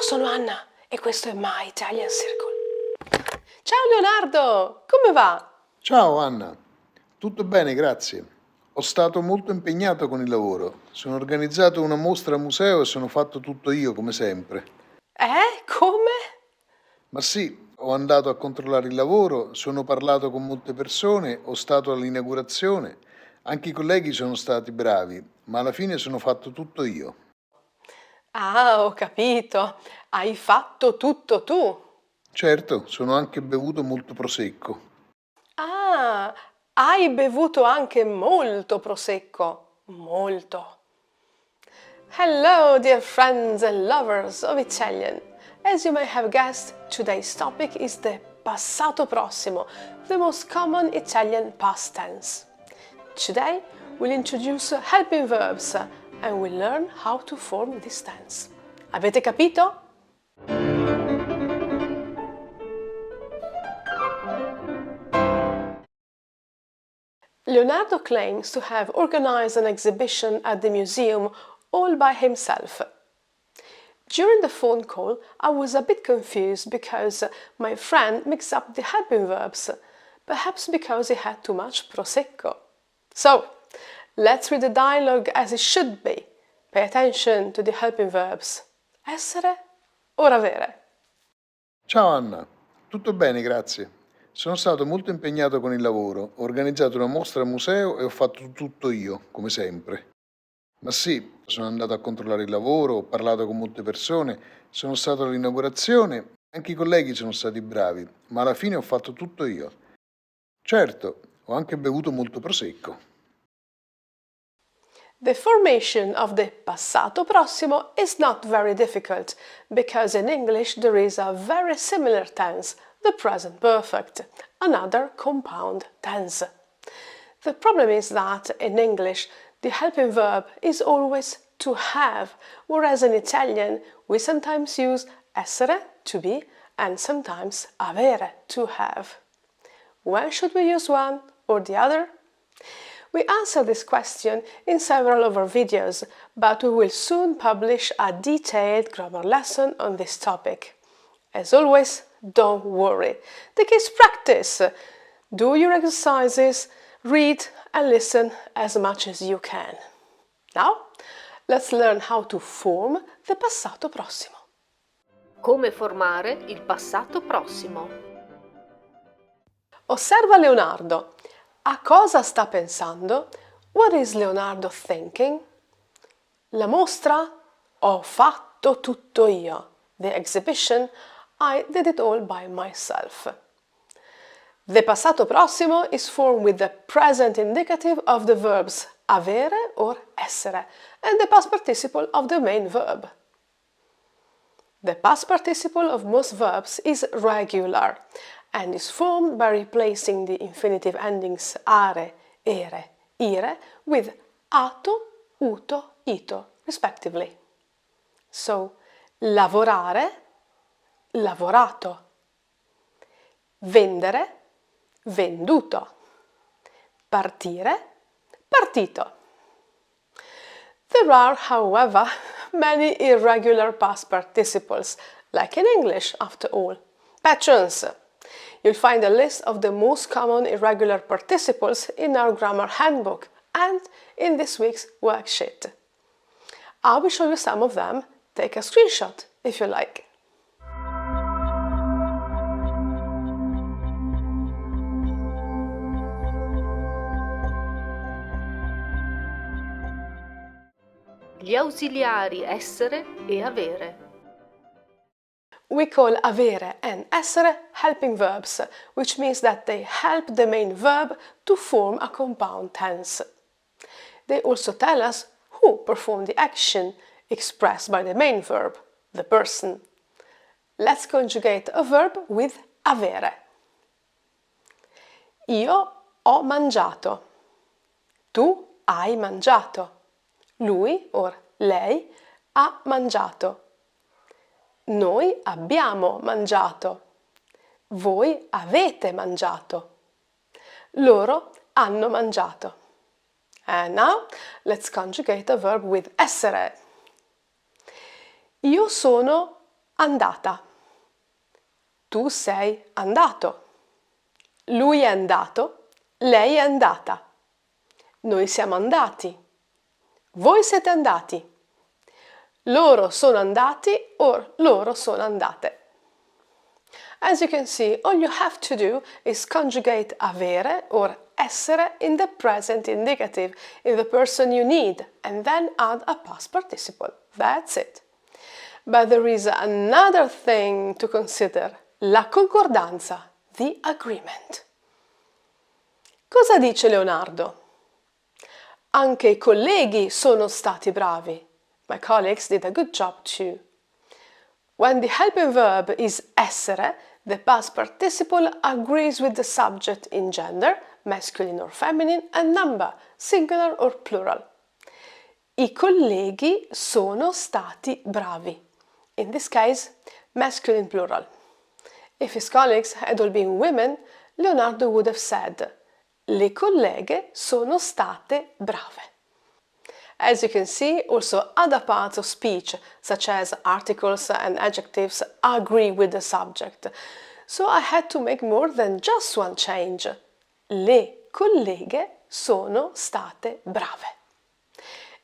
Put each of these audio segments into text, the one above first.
Ciao, sono Anna e questo è My Italian Circle. Ciao Leonardo, come va? Ciao Anna, tutto bene, grazie. Ho stato molto impegnato con il lavoro. Sono organizzato una mostra a museo e sono fatto tutto io, come sempre. Come? Ma sì, ho andato a controllare il lavoro, sono parlato con molte persone, ho stato all'inaugurazione. Anche i colleghi sono stati bravi, ma alla fine sono fatto tutto io. Ah, ho capito. Hai fatto tutto tu. Certo, sono anche bevuto molto prosecco. Ah, hai bevuto anche molto prosecco. Molto. Hello, dear friends and lovers of Italian. As you may have guessed, today's topic is the passato prossimo, the most common Italian past tense. Today, we'll introduce helping verbs and we'll learn how to form this tense. Avete capito? Leonardo claims to have organized an exhibition at the museum all by himself. During the phone call, I was a bit confused because my friend mixed up the helping verbs, perhaps because he had too much prosecco. So, let's read the dialogue as it should be. Pay attention to the helping verbs. Essere or avere. Ciao Anna, tutto bene, grazie. Sono stato molto impegnato con il lavoro, ho organizzato una mostra al museo e ho fatto tutto io, come sempre. Ma sì, sono andato a controllare il lavoro, ho parlato con molte persone, sono stato all'inaugurazione, anche i colleghi sono stati bravi, ma alla fine ho fatto tutto io. Certo, ho anche bevuto molto prosecco. The formation of the passato prossimo is not very difficult because in English there is a very similar tense, the present perfect, another compound tense. The problem is that in English the helping verb is always to have, whereas in Italian we sometimes use essere, to be, and sometimes avere, to have. When should we use one or the other? We answer this question in several of our videos, but we will soon publish a detailed grammar lesson on this topic. As always, don't worry. The key is practice. Do your exercises, read and listen as much as you can. Now, let's learn how to form the passato prossimo. Come formare il passato prossimo. Osserva Leonardo. A cosa sta pensando? What is Leonardo thinking? La mostra? Ho fatto tutto io. The exhibition? I did it all by myself. The passato prossimo is formed with the present indicative of the verbs avere or essere and the past participle of the main verb. The past participle of most verbs is regular and is formed by replacing the infinitive endings are, ere, ire with ato, uto, ito, respectively. So, lavorare, lavorato. Vendere, venduto. Partire, partito. There are, however, many irregular past participles, like in English, after all. Patrons! You'll find a list of the most common irregular participles in our grammar handbook and in this week's worksheet. I will show you some of them. Take a screenshot if you like. Gli ausiliari essere e avere. We call avere and essere helping verbs, which means that they help the main verb to form a compound tense. They also tell us who performed the action expressed by the main verb, the person. Let's conjugate a verb with avere. Io ho mangiato. Tu hai mangiato. Lui or lei ha mangiato. Noi abbiamo mangiato. Voi avete mangiato. Loro hanno mangiato. And now, let's conjugate a verb with essere. Io sono andata. Tu sei andato. Lui è andato, lei è andata. Noi siamo andati. Voi siete andati. Loro sono andati or loro sono andate. As you can see, all you have to do is conjugate avere or essere in the present indicative in the person you need and then add a past participle. That's it. But there is another thing to consider, la concordanza, the agreement. Cosa dice Leonardo? Anche i colleghi sono stati bravi. My colleagues did a good job too. When the helping verb is essere, the past participle agrees with the subject in gender, masculine or feminine, and number, singular or plural. I colleghi sono stati bravi. In this case, masculine plural. If his colleagues had all been women, Leonardo would have said, le colleghe sono state brave. As you can see, also other parts of speech, such as articles and adjectives, agree with the subject. So I had to make more than just one change. Le colleghe sono state brave.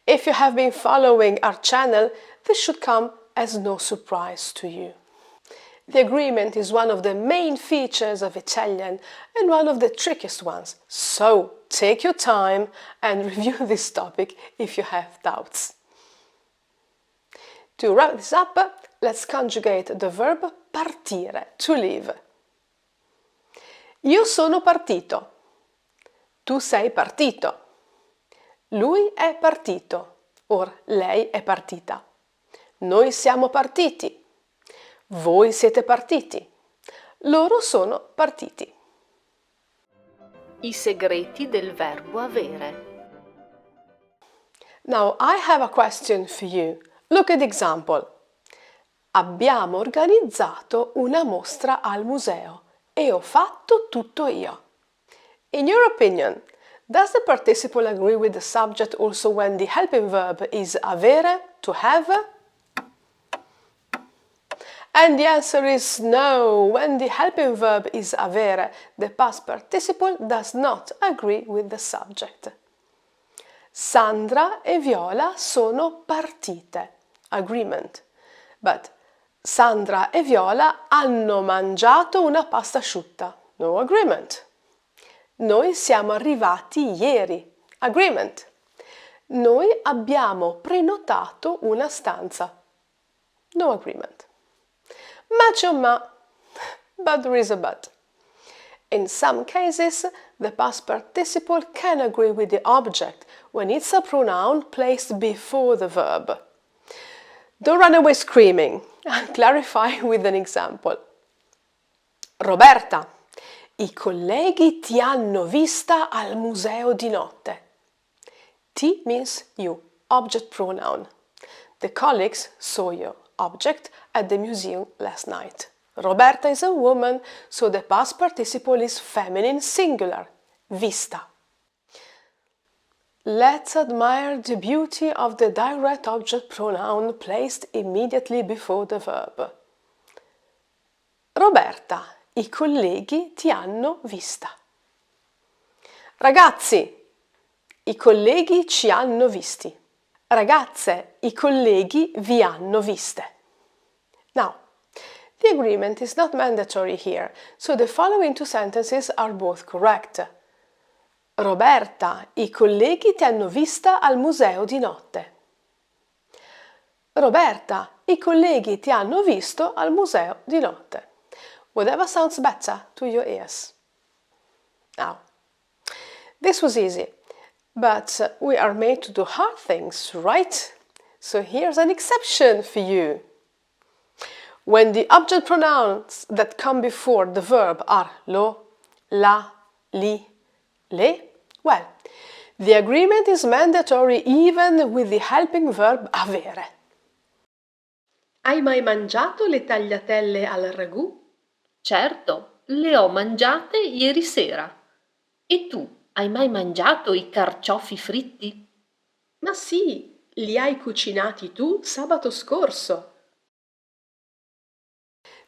If you have been following our channel, this should come as no surprise to you. The agreement is one of the main features of Italian and one of the trickiest ones. So take your time and review this topic if you have doubts. To wrap this up, let's conjugate the verb partire, to leave. Io sono partito. Tu sei partito. Lui è partito. Or lei è partita. Noi siamo partiti. Voi siete partiti. Loro sono partiti. I segreti del verbo avere. Now I have a question for you. Look at the example. Abbiamo organizzato una mostra al museo e ho fatto tutto io. In your opinion, does the participle agree with the subject also when the helping verb is avere, to have? And the answer is no. When the helping verb is avere, the past participle does not agree with the subject. Sandra e Viola sono partite. Agreement. But Sandra e Viola hanno mangiato una pasta asciutta. No agreement. Noi siamo arrivati ieri. Agreement. Noi abbiamo prenotato una stanza. No agreement. Match or ma, but there is a but. In some cases, the past participle can agree with the object when it's a pronoun placed before the verb. Don't run away screaming. I'll clarify with an example. Roberta, i colleghi ti hanno vista al museo di notte. Ti means you, object pronoun. The colleagues saw you, object, at the museum last night. Roberta is a woman, so the past participle is feminine singular, vista. Let's admire the beauty of the direct object pronoun placed immediately before the verb. Roberta, i colleghi ti hanno vista. Ragazzi, i colleghi ci hanno visti. Ragazze, i colleghi vi hanno viste. Now, the agreement is not mandatory here, so the following two sentences are both correct. Roberta, i colleghi ti hanno vista al museo di notte. Roberta, i colleghi ti hanno visto al museo di notte. Whatever sounds better to your ears. Now, this was easy. But we are made to do hard things, right? So here's an exception for you. When the object pronouns that come before the verb are lo, la, li, le, well, the agreement is mandatory even with the helping verb avere. Hai mai mangiato le tagliatelle al ragù? Certo, le ho mangiate ieri sera. E tu, hai mai mangiato i carciofi fritti? Ma sì, li hai cucinati tu sabato scorso.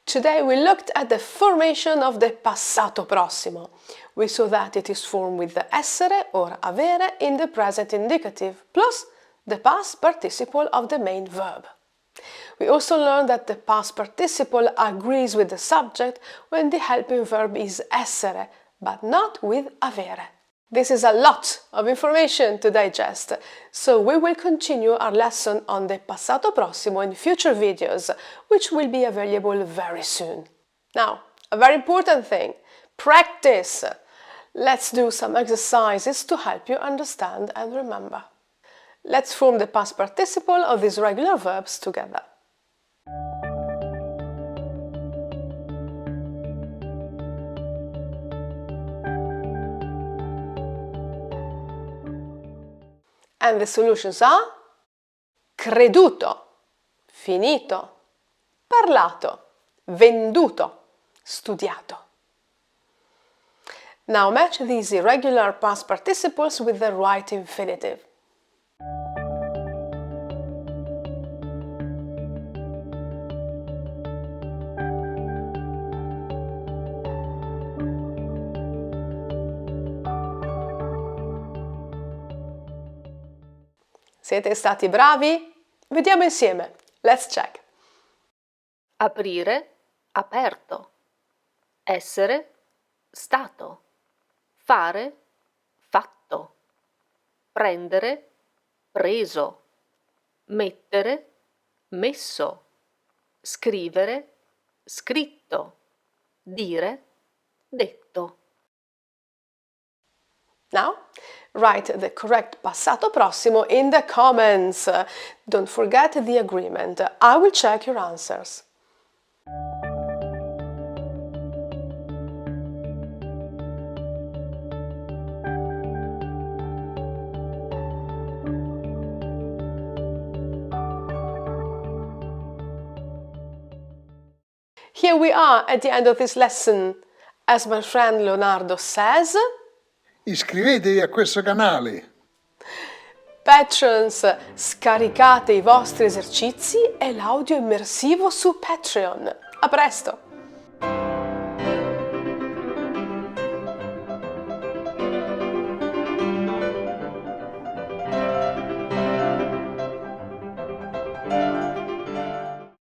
Today we looked at the formation of the passato prossimo. We saw that it is formed with the essere or avere in the present indicative, plus the past participle of the main verb. We also learned that the past participle agrees with the subject when the helping verb is essere, but not with avere. This is a lot of information to digest, so we will continue our lesson on the passato prossimo in future videos, which will be available very soon. Now, a very important thing, practice! Let's do some exercises to help you understand and remember. Let's form the past participle of these regular verbs together. And the solutions are creduto, finito, parlato, venduto, studiato. Now match these irregular past participles with the right infinitive. Siete stati bravi? Vediamo insieme. Let's check. Aprire, aperto. Essere, stato. Fare, fatto. Prendere, preso. Mettere, messo. Scrivere, scritto. Dire, detto. Now, write the correct passato prossimo in the comments. Don't forget the agreement. I will check your answers. Here we are at the end of this lesson. As my friend Leonardo says, Iscrivetevi a questo canale. Patrons, scaricate i vostri esercizi e l'audio immersivo su Patreon. A presto!